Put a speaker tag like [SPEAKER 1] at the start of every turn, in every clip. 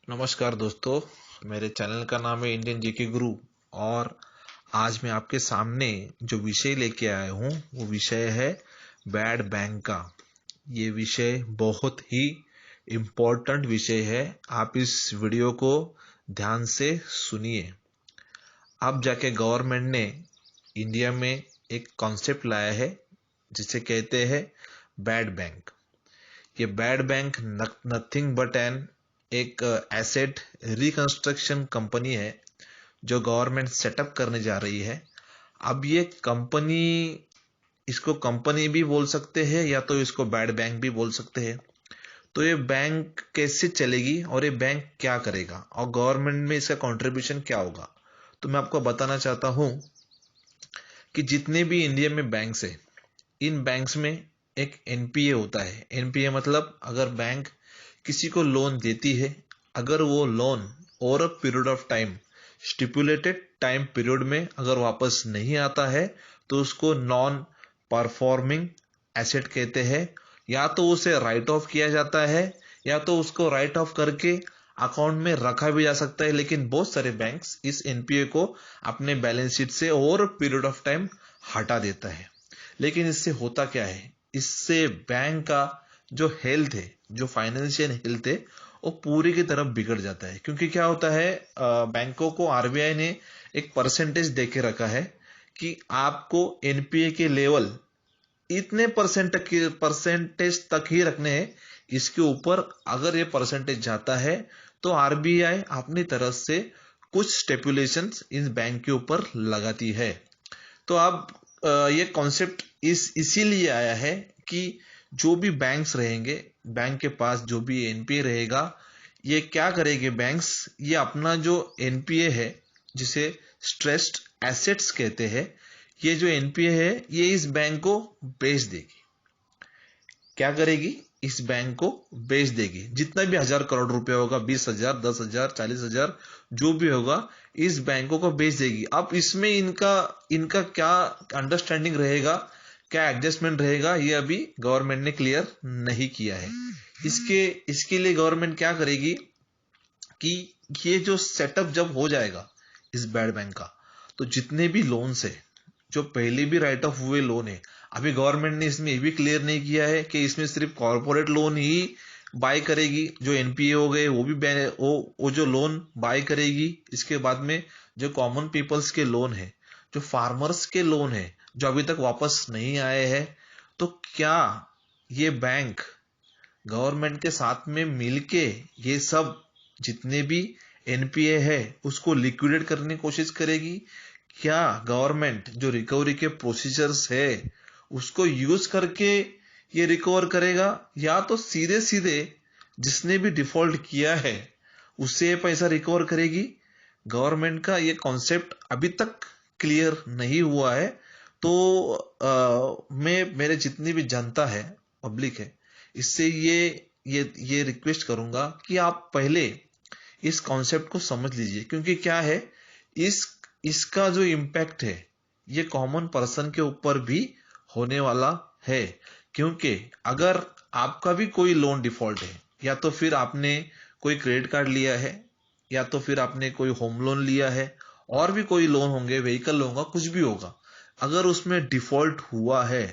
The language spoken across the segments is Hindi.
[SPEAKER 1] नमस्कार दोस्तों, मेरे चैनल का नाम है इंडियन जीके गुरु। और आज मैं आपके सामने जो विषय लेके आया हूँ वो विषय है बैड बैंक का। ये विषय बहुत ही इम्पोर्टेंट विषय है। आप इस वीडियो को ध्यान से सुनिए। अब जाके गवर्नमेंट ने इंडिया में एक कॉन्सेप्ट लाया है जिसे कहते हैं बैड बैंक। ये bad bank nothing but an एक एसेट रिकंस्ट्रक्शन कंपनी है जो गवर्नमेंट सेटअप करने जा रही है। अब ये कंपनी, इसको कंपनी भी बोल सकते हैं या तो इसको बैड बैंक भी बोल सकते हैं। तो ये बैंक कैसे चलेगी और ये बैंक क्या करेगा और गवर्नमेंट में इसका कंट्रीब्यूशन क्या होगा, तो मैं आपको बताना चाहता हूँ कि जितने भी इंडिया में बैंक्स है, इन बैंक्स में एक एनपीए होता है। एनपीए मतलब अगर बैंक किसी को लोन देती है, अगर वो loan over a period of time, stipulated time period में अगर वापस नहीं आता है तो उसको नॉन परफॉर्मिंग एसेट कहते हैं। या तो उसे राइट ऑफ किया जाता है या तो उसको राइट ऑफ करके अकाउंट में रखा भी जा सकता है। लेकिन बहुत सारे बैंक्स इस एनपीए को अपने बैलेंस शीट से ओवर पीरियड ऑफ टाइम हटा देता है। लेकिन इससे होता क्या है, इससे बैंक का जो हेल्थ है, जो फाइनेंशियल हेल्थ है, वो पूरी की तरफ बिगड़ जाता है। क्योंकि क्या होता है, बैंकों को आरबीआई ने एक परसेंटेज देके रखा है कि आपको एनपीए के लेवल इतने परसेंटेज तक ही रखने हैं। इसके ऊपर अगर ये परसेंटेज जाता है तो आरबीआई अपनी तरफ से कुछ स्टेपुलेशंस इस बैंक के ऊपर लगाती है। तो अब ये कॉन्सेप्ट इसीलिए आया है कि जो भी बैंक्स रहेंगे, बैंक के पास जो भी एनपीए रहेगा, ये क्या करेंगे बैंक्स, ये अपना जो एनपीए है जिसे स्ट्रेस्ड एसेट्स कहते हैं, ये जो एनपीए है ये इस बैंक को बेच देगी। क्या करेगी, इस बैंक को बेच देगी। जितना भी 1,000 करोड़ रुपया होगा, 20,000, 10,000, 40,000 जो भी होगा, इस बैंकों को बेच देगी। अब इसमें इनका क्या अंडरस्टैंडिंग रहेगा, क्या एडजस्टमेंट रहेगा, ये अभी गवर्नमेंट ने क्लियर नहीं किया है। इसके लिए गवर्नमेंट क्या करेगी कि ये जो सेटअप जब हो जाएगा इस बैड बैंक का, तो जितने भी लोन्स है, जो पहले भी राइट ऑफ हुए लोन है, अभी गवर्नमेंट ने इसमें ये भी क्लियर नहीं किया है कि इसमें सिर्फ कॉर्पोरेट लोन ही बाय करेगी। जो एनपीए हो गए वो भी वो जो लोन बाय करेगी। इसके बाद में जो कॉमन पीपल्स के लोन है, जो फार्मर्स के लोन है, जो अभी तक वापस नहीं आए हैं, तो क्या ये बैंक गवर्नमेंट के साथ में मिलके ये सब जितने भी एनपीए है उसको लिक्विडेट करने की कोशिश करेगी? क्या गवर्नमेंट जो रिकवरी के प्रोसीजर्स है उसको यूज करके ये रिकवर करेगा, या तो सीधे सीधे जिसने भी डिफॉल्ट किया है उससे ये पैसा रिकवर करेगी? गवर्नमेंट का ये कॉन्सेप्ट अभी तक क्लियर नहीं हुआ है। तो मेरे जितनी भी जनता है, पब्लिक है, इससे ये रिक्वेस्ट करूंगा कि आप पहले इस कॉन्सेप्ट को समझ लीजिए। क्योंकि क्या है, इसका जो इम्पैक्ट है ये कॉमन पर्सन के ऊपर भी होने वाला है। क्योंकि अगर आपका भी कोई लोन डिफॉल्ट है, या तो फिर आपने कोई क्रेडिट कार्ड लिया है, या तो फिर आपने कोई होम लोन लिया है, और भी कोई लोन होंगे, व्हीकल लोन होगा, कुछ भी होगा, अगर उसमें डिफॉल्ट हुआ है,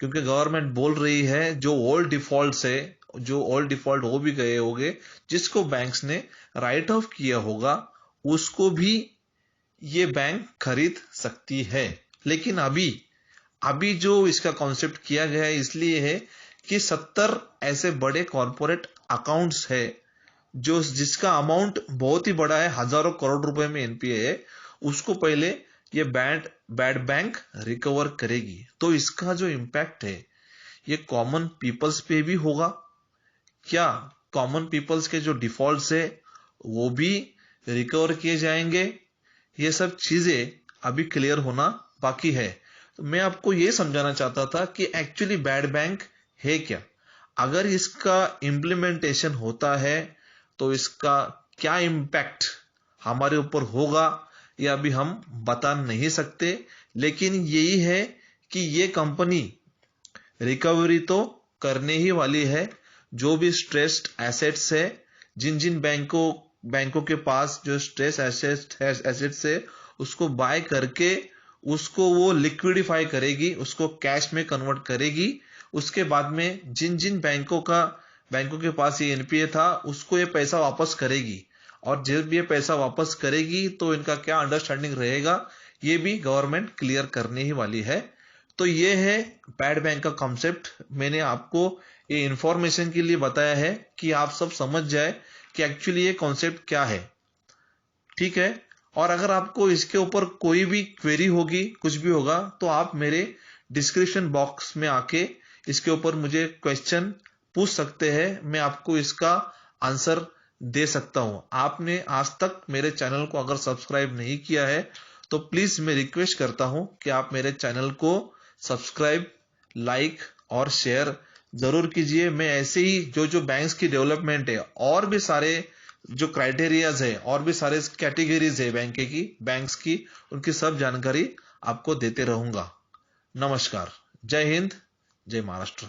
[SPEAKER 1] क्योंकि गवर्नमेंट बोल रही है जो ओल्ड डिफॉल्ट है, जो ओल्ड डिफॉल्ट हो भी गए होंगे, जिसको बैंक्स ने राइट ऑफ किया होगा, उसको भी ये बैंक खरीद सकती है। लेकिन अभी जो इसका कॉन्सेप्ट किया गया है इसलिए है कि 70 ऐसे बड़े कॉर्पोरेट अकाउंट्स है जो जिसका अमाउंट बहुत ही बड़ा है, हजारों करोड़ रुपए में एनपीए है, उसको पहले ये बैड बैंक रिकवर करेगी। तो इसका जो इम्पैक्ट है ये कॉमन पीपल्स पे भी होगा। क्या कॉमन पीपल्स के जो डिफॉल्ट्स है वो भी रिकवर किए जाएंगे? ये सब चीजें अभी क्लियर होना बाकी है। तो मैं आपको ये समझाना चाहता था कि एक्चुअली बैड बैंक है क्या। अगर इसका इम्प्लीमेंटेशन होता है तो इसका क्या इम्पैक्ट हमारे ऊपर होगा ये अभी हम बता नहीं सकते। लेकिन यही है कि ये कंपनी रिकवरी तो करने ही वाली है। जो भी स्ट्रेस्ड एसेट्स है, जिन जिन बैंकों के पास जो स्ट्रेस एसेट्स है उसको बाय करके उसको वो लिक्विडिफाई करेगी, उसको कैश में कन्वर्ट करेगी। उसके बाद में जिन जिन बैंकों के पास ये एनपीए था उसको ये पैसा वापस करेगी, और जब ये पैसा वापस करेगी तो इनका क्या अंडरस्टैंडिंग रहेगा ये भी गवर्नमेंट क्लियर करने ही वाली है। तो ये है बैड बैंक का कॉन्सेप्ट। मैंने आपको ये इंफॉर्मेशन के लिए बताया है कि आप सब समझ जाए कि एक्चुअली ये कॉन्सेप्ट क्या है, ठीक है। और अगर आपको इसके ऊपर कोई भी क्वेरी होगी, कुछ भी होगा, तो आप मेरे डिस्क्रिप्शन बॉक्स में आके इसके ऊपर मुझे क्वेश्चन पूछ सकते हैं, मैं आपको इसका आंसर दे सकता हूं। आपने आज तक मेरे चैनल को अगर सब्सक्राइब नहीं किया है तो प्लीज मैं रिक्वेस्ट करता हूं कि आप मेरे चैनल को सब्सक्राइब, लाइक और शेयर जरूर कीजिए। मैं ऐसे ही जो बैंक्स की डेवलपमेंट है और भी सारे जो क्राइटेरियाज है और भी सारे कैटेगरीज है बैंक्स की उनकी सब जानकारी आपको देते रहूंगा। नमस्कार, जय हिंद, जय महाराष्ट्र।